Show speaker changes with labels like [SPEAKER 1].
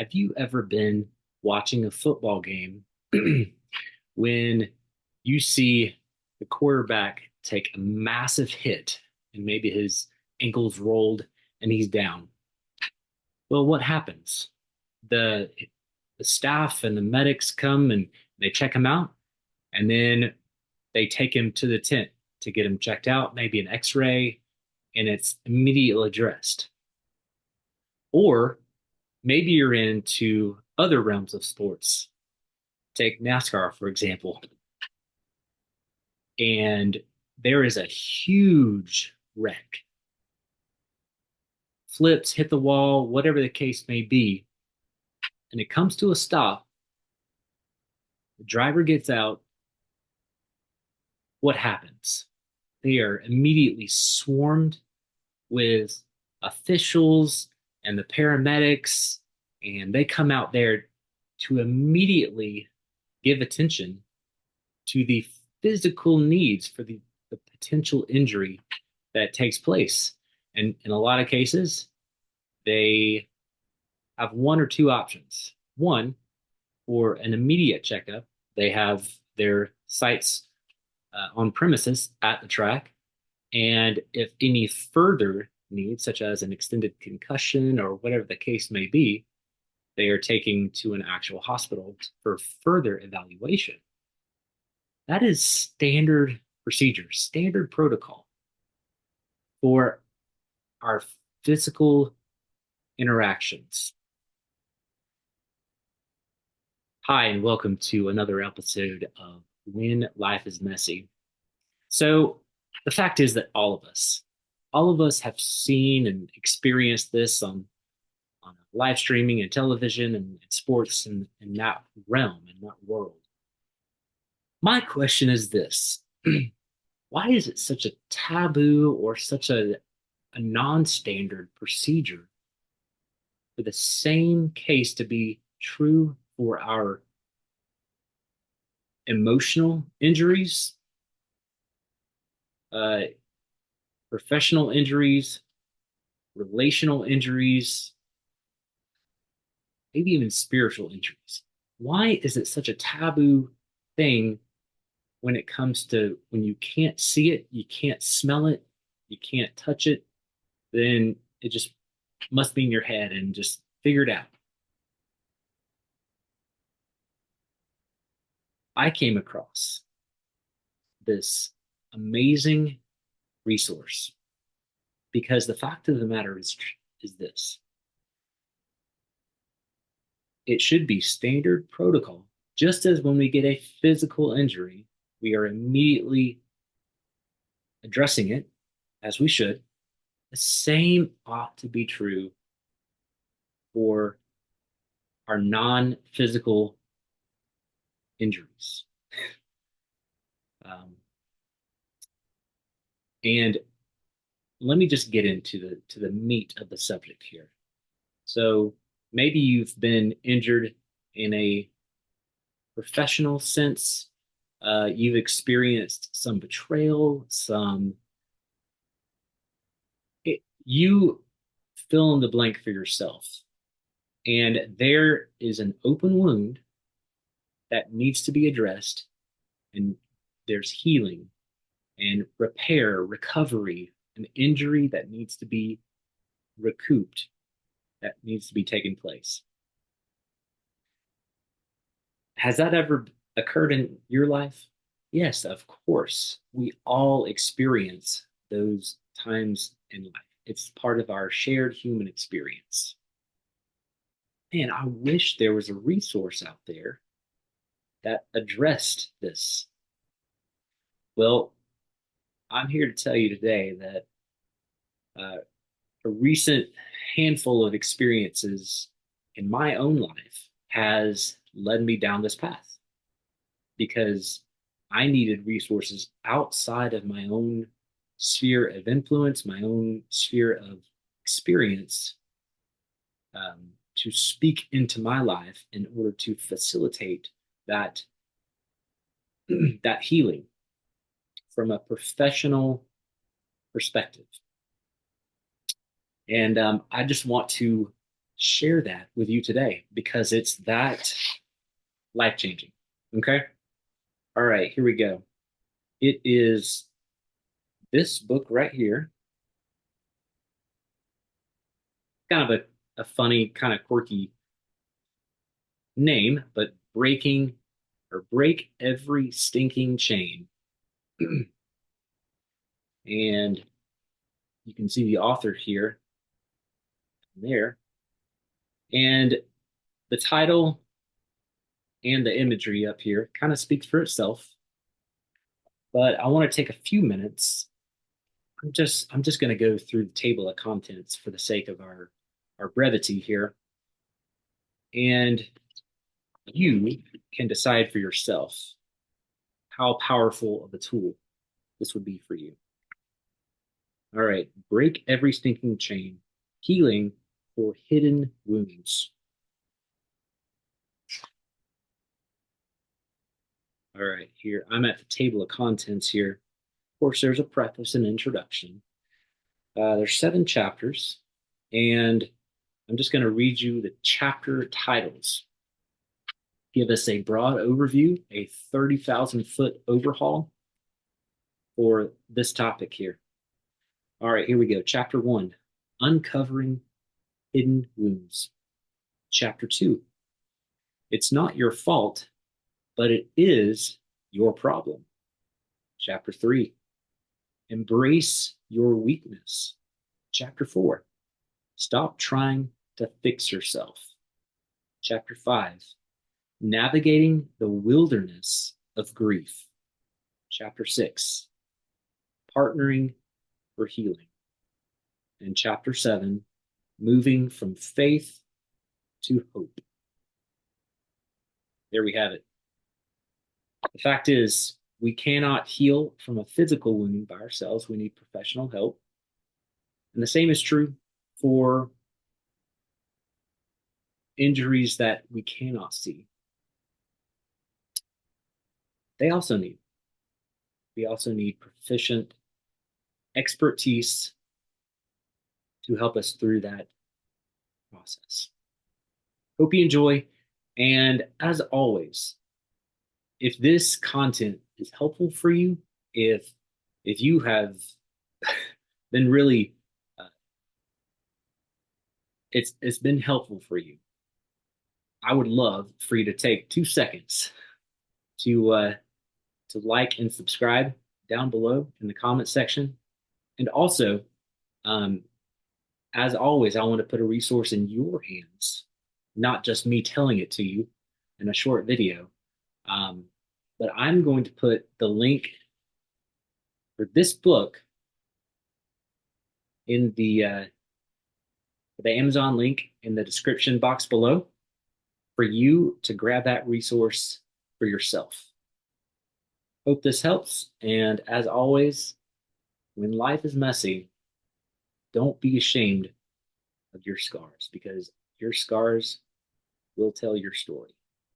[SPEAKER 1] Have you ever been watching a football game when you see the quarterback take a massive hit and maybe his ankle's rolled and he's down? Well, what happens? The the staff and the medics come and they check him out, and then they take him to the tent to get him checked out, maybe an x-ray, and it's immediately addressed. Or maybe you're into other realms of sports. Take NASCAR, for example, and there is a huge wreck. Flips, hit the wall, whatever the case may be, and it comes to a stop. The driver gets out. What happens? They are immediately swarmed with officials and the paramedics, and they come out there to immediately give attention to the physical needs for the potential injury that takes place. And in a lot of cases, they have one or two options. One, for an immediate checkup, they have their sites on premises at the track. And if any further needs, such as an extended concussion or whatever the case may be, they are taking to an actual hospital for further evaluation. That is standard procedure, standard protocol for our physical interactions. Hi, and welcome to another episode of When Life is Messy. So, the fact is that all of us have seen and experienced this on live streaming and television and sports in that realm, in that world. My question is this: why is it such a taboo or such a non-standard procedure for the same case to be true for our emotional injuries, uh, professional injuries, relational injuries, maybe even spiritual injuries? Why is it such a taboo thing when it comes to when you can't see it, you can't smell it, you can't touch it, then it just must be in your head and just figure it out. I came across this amazing resource because the fact of the matter is this: it should be standard protocol. Just as when we get a physical injury, we are immediately addressing it as we should. The same ought to be true for our non-physical injuries. Um, and let me just get into the meat of the subject here. So maybe you've been injured in a professional sense. You've experienced some betrayal, you fill in the blank for yourself. And there is an open wound that needs to be addressed, and there's healing and repair, recovery, an injury that needs to be recouped, that needs to be taken place. Has that ever occurred in your life? Yes, of course. We all experience those times in life. It's part of our shared human experience. Man, I wish there was a resource out there that addressed this. Well, I'm here to tell you today that uh, a recent handful of experiences in my own life has led me down this path because I needed resources outside of my own sphere of influence, my own sphere of experience, to speak into my life in order to facilitate that that healing from a professional perspective. And I just want to share that with you today because it's that life changing. Okay. All right, here we go. It is this book right here. Kind of a funny, kind of quirky name, but Break Every Stinking Chain. And you can see the author here and there. And the title and the imagery up here kind of speaks for itself. But I want to take a few minutes. I'm just going to go through the table of contents for the sake of our brevity here. And you can decide for yourself how powerful of a tool this would be for you. All right, break every stinking chain, healing for hidden wounds. All right, here I'm at the table of contents here. Of course, there's a preface and introduction. There's 7 chapters, and I'm just going to read you the chapter titles. Give us a broad overview, a 30,000-foot overhaul for this topic here. All right, here we go. Chapter 1, Uncovering Hidden Wounds. Chapter 2, It's Not Your Fault, but It Is Your Problem. Chapter 3, Embrace Your Weakness. Chapter 4, Stop Trying to Fix Yourself. Chapter 5, Navigating the Wilderness of Grief. Chapter 6, Partnering for Healing. And Chapter 7, Moving from Faith to Hope. There we have it. The fact is, we cannot heal from a physical wound by ourselves. We need professional help. And the same is true for injuries that we cannot see. We also need proficient expertise to help us through that process. Hope you enjoy. And as always, if this content is helpful for you, if you have been really it's been helpful for you, I would love for you to take 2 seconds to like and subscribe down below in the comment section. And also, as always, I want to put a resource in your hands, not just me telling it to you in a short video. But I'm going to put the link for this book in the Amazon link in the description box below for you to grab that resource for yourself. Hope this helps. And as always, when life is messy, don't be ashamed of your scars because your scars will tell your story.